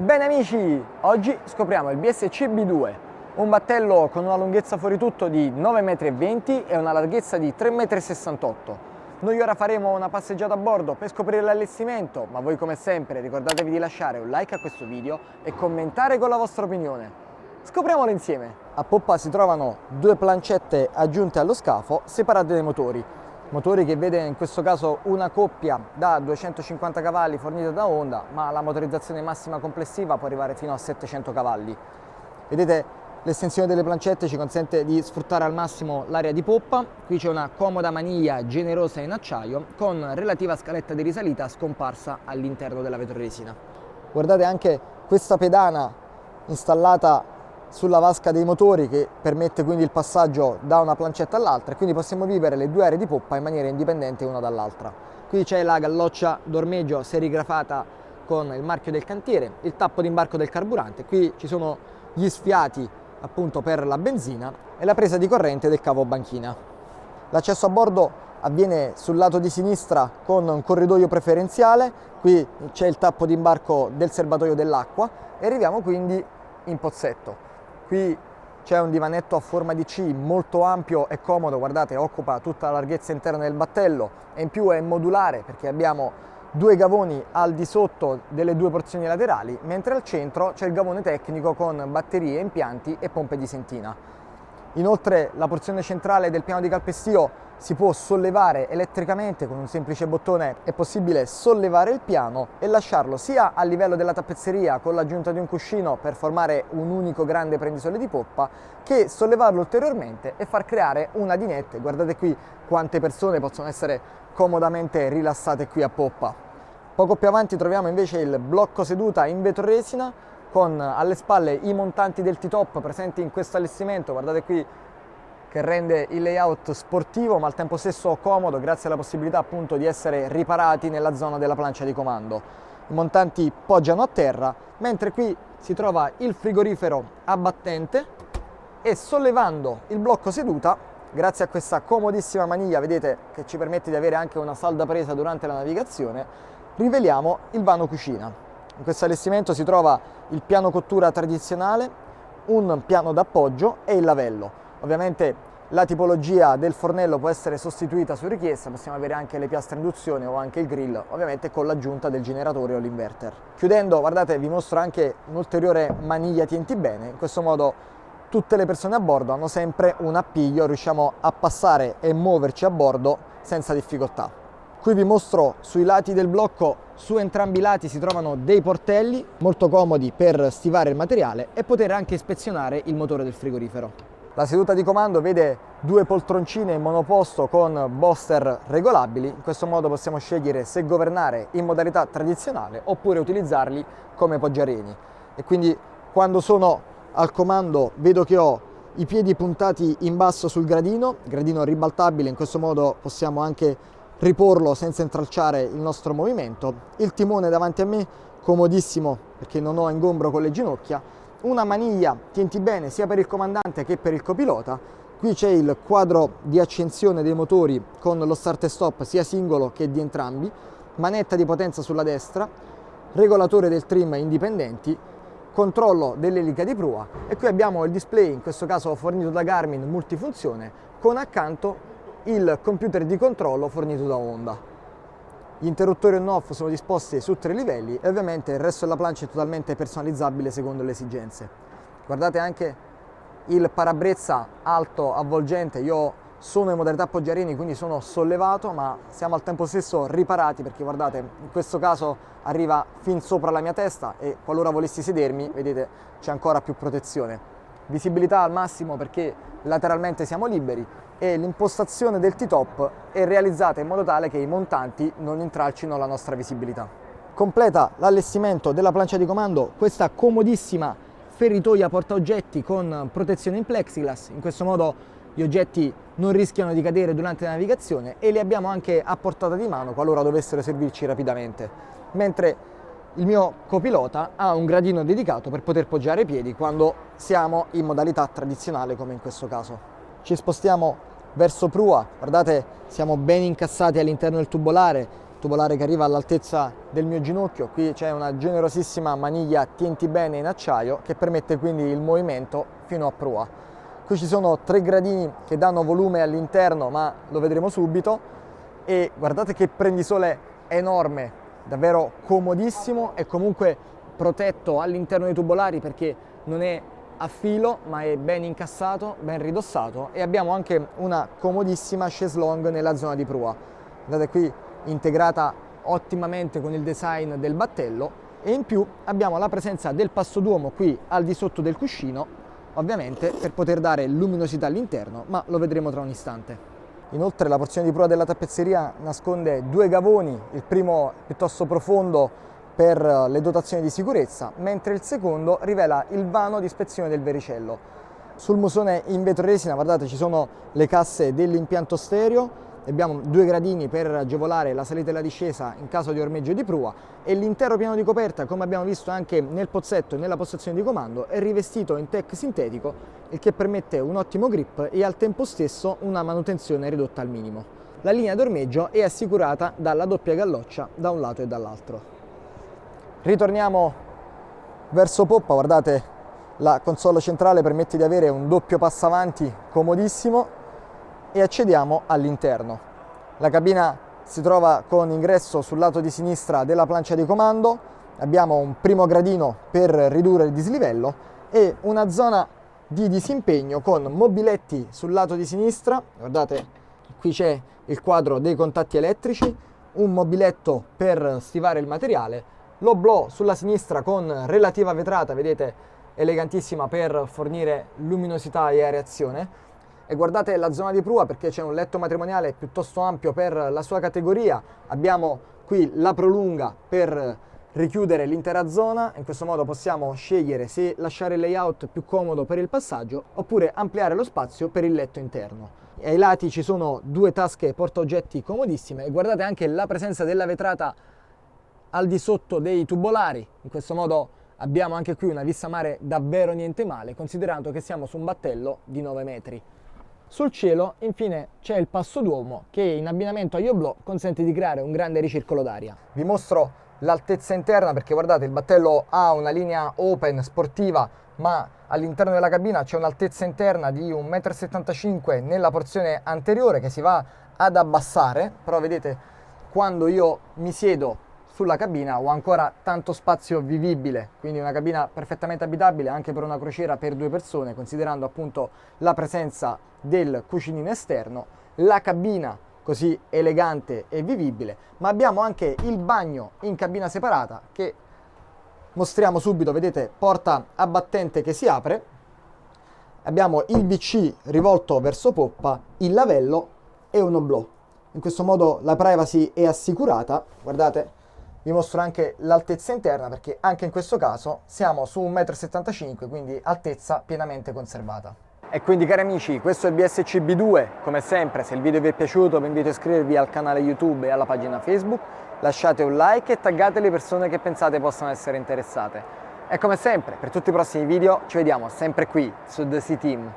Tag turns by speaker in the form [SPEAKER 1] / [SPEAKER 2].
[SPEAKER 1] Bene amici, oggi scopriamo il BSC B2, un battello con una lunghezza fuori tutto di 9,20 m e una larghezza di 3,68 m. Noi ora faremo una passeggiata a bordo per scoprire l'allestimento, ma voi come sempre ricordatevi di lasciare un like a questo video e commentare con la vostra opinione. Scopriamolo insieme! A poppa si trovano due plancette aggiunte allo scafo separate dai motori. Motori che vede in questo caso una coppia da 250 cavalli fornita da Honda, ma la motorizzazione massima complessiva può arrivare fino a 700 cavalli. Vedete, l'estensione delle plancette ci consente di sfruttare al massimo l'area di poppa. Qui c'è una comoda maniglia generosa in acciaio con relativa scaletta di risalita scomparsa all'interno della vetroresina. Guardate anche questa pedana installata sulla vasca dei motori che permette quindi il passaggio da una plancetta all'altra e quindi possiamo vivere le due aree di poppa in maniera indipendente una dall'altra. Qui c'è la galloccia d'ormeggio serigrafata con il marchio del cantiere, il tappo d'imbarco del carburante, qui ci sono gli sfiati appunto per la benzina e la presa di corrente del cavo banchina. L'accesso a bordo avviene sul lato di sinistra con un corridoio preferenziale, qui c'è il tappo d'imbarco del serbatoio dell'acqua e arriviamo quindi in pozzetto. Qui c'è un divanetto a forma di C molto ampio e comodo, guardate, occupa tutta la larghezza interna del battello e in più è modulare perché abbiamo due gavoni al di sotto delle due porzioni laterali, mentre al centro c'è il gavone tecnico con batterie, impianti e pompe di sentina. Inoltre la porzione centrale del piano di calpestio si può sollevare elettricamente con un semplice bottone, è possibile sollevare il piano e lasciarlo sia a livello della tappezzeria con l'aggiunta di un cuscino per formare un unico grande prendisole di poppa, che sollevarlo ulteriormente e far creare una dinette. Guardate qui quante persone possono essere comodamente rilassate qui a poppa. Poco più avanti troviamo invece il blocco seduta in vetroresina con alle spalle i montanti del T-top presenti in questo allestimento. Guardate qui che rende il layout sportivo ma al tempo stesso comodo grazie alla possibilità appunto di essere riparati nella zona della plancia di comando. I montanti poggiano a terra, mentre qui si trova il frigorifero a battente e sollevando il blocco seduta, grazie a questa comodissima maniglia, vedete, che ci permette di avere anche una salda presa durante la navigazione, riveliamo il vano cucina. In questo allestimento si trova il piano cottura tradizionale, un piano d'appoggio e il lavello. Ovviamente la tipologia del fornello può essere sostituita su richiesta, possiamo avere anche le piastre induzione o anche il grill, ovviamente con l'aggiunta del generatore o l'inverter. Chiudendo, guardate, vi mostro anche un'ulteriore maniglia TNT bene, in questo modo tutte le persone a bordo hanno sempre un appiglio, riusciamo a passare e muoverci a bordo senza difficoltà. Qui vi mostro sui lati del blocco, su entrambi i lati si trovano dei portelli molto comodi per stivare il materiale e poter anche ispezionare il motore del frigorifero. La seduta di comando vede due poltroncine in monoposto con booster regolabili, in questo modo possiamo scegliere se governare in modalità tradizionale oppure utilizzarli come poggiareni. E quindi quando sono al comando vedo che ho i piedi puntati in basso sul gradino ribaltabile, in questo modo possiamo anche riporlo senza intralciare il nostro movimento. Il timone davanti a me, comodissimo perché non ho ingombro con le ginocchia. Una maniglia TNT bene sia per il comandante che per il copilota. Qui c'è il quadro di accensione dei motori con lo start e stop sia singolo che di entrambi, manetta di potenza sulla destra, regolatore del trim indipendenti, controllo dell'elica di prua e qui abbiamo il display, in questo caso fornito da Garmin multifunzione, con accanto il computer di controllo fornito da Honda. Gli interruttori on-off sono disposti su 3 livelli e ovviamente il resto della plancia è totalmente personalizzabile secondo le esigenze. Guardate anche il parabrezza alto avvolgente, io sono in modalità poggiarini quindi sono sollevato ma siamo al tempo stesso riparati perché guardate in questo caso arriva fin sopra la mia testa e qualora volessi sedermi vedete c'è ancora più protezione. Visibilità al massimo perché lateralmente siamo liberi e l'impostazione del T-top è realizzata in modo tale che i montanti non intralcino la nostra visibilità. Completa l'allestimento della plancia di comando questa comodissima feritoia portaoggetti con protezione in plexiglass, in questo modo gli oggetti non rischiano di cadere durante la navigazione e li abbiamo anche a portata di mano qualora dovessero servirci rapidamente, mentre il mio copilota ha un gradino dedicato per poter poggiare i piedi quando siamo in modalità tradizionale come in questo caso. Ci spostiamo verso prua, guardate siamo ben incassati all'interno del tubolare, tubolare che arriva all'altezza del mio ginocchio. Qui c'è una generosissima maniglia tienti bene in acciaio che permette quindi il movimento fino a prua. Qui ci sono 3 gradini che danno volume all'interno, ma lo vedremo subito. E guardate che prendisole enorme, davvero comodissimo e comunque protetto all'interno dei tubolari perché non è a filo ma è ben incassato, ben ridossato, e abbiamo anche una comodissima chaise longue nella zona di prua. Guardate qui, integrata ottimamente con il design del battello, e in più abbiamo la presenza del passo d'uomo qui al di sotto del cuscino, ovviamente per poter dare luminosità all'interno, ma lo vedremo tra un istante. Inoltre la porzione di prua della tappezzeria nasconde 2 gavoni, il primo piuttosto profondo per le dotazioni di sicurezza, mentre il secondo rivela il vano di ispezione del vericello. Sul musone in vetro resina, guardate, ci sono le casse dell'impianto stereo, abbiamo 2 gradini per agevolare la salita e la discesa in caso di ormeggio di prua, e l'intero piano di coperta, come abbiamo visto anche nel pozzetto e nella postazione di comando, è rivestito in tech sintetico, il che permette un ottimo grip e al tempo stesso una manutenzione ridotta al minimo. La linea d'ormeggio è assicurata dalla doppia galloccia da un lato e dall'altro. Ritorniamo verso poppa, guardate, la console centrale permette di avere un doppio passavanti comodissimo, e accediamo all'interno. La cabina si trova con ingresso sul lato di sinistra della plancia di comando, abbiamo un primo gradino per ridurre il dislivello e una zona di disimpegno con mobiletti sul lato di sinistra. Guardate, qui c'è il quadro dei contatti elettrici, un mobiletto per stivare il materiale, l'oblò sulla sinistra con relativa vetrata, vedete, elegantissima per fornire luminosità e areazione. E guardate la zona di prua perché c'è un letto matrimoniale piuttosto ampio per la sua categoria, abbiamo qui la prolunga per richiudere l'intera zona, in questo modo possiamo scegliere se lasciare il layout più comodo per il passaggio oppure ampliare lo spazio per il letto interno. E ai lati ci sono 2 tasche portaoggetti comodissime, e guardate anche la presenza della vetrata al di sotto dei tubolari. In questo modo abbiamo anche qui una vista mare davvero niente male, considerando che siamo su un battello di 9 metri. Sul cielo, infine, c'è il passo d'uomo che in abbinamento agli oblò consente di creare un grande ricircolo d'aria. Vi mostro l'altezza interna perché guardate, il battello ha una linea open sportiva, ma all'interno della cabina c'è un'altezza interna di 1,75 m nella porzione anteriore che si va ad abbassare, però vedete, quando io mi siedo sulla cabina ho ancora tanto spazio vivibile, quindi una cabina perfettamente abitabile anche per una crociera per 2 persone, considerando appunto la presenza del cucinino esterno, la cabina così elegante e vivibile, ma abbiamo anche il bagno in cabina separata che mostriamo subito. Vedete, porta a battente che si apre, abbiamo il WC rivolto verso poppa, il lavello e un oblò. In questo modo la privacy è assicurata. Guardate, vi mostro anche l'altezza interna perché anche in questo caso siamo su 1,75 m, quindi altezza pienamente conservata. E quindi, cari amici, questo è il BSC B2. Come sempre, se il video vi è piaciuto vi invito a iscrivervi al canale YouTube e alla pagina Facebook, lasciate un like e taggate le persone che pensate possano essere interessate. E come sempre, per tutti i prossimi video ci vediamo sempre qui su The Sea Team.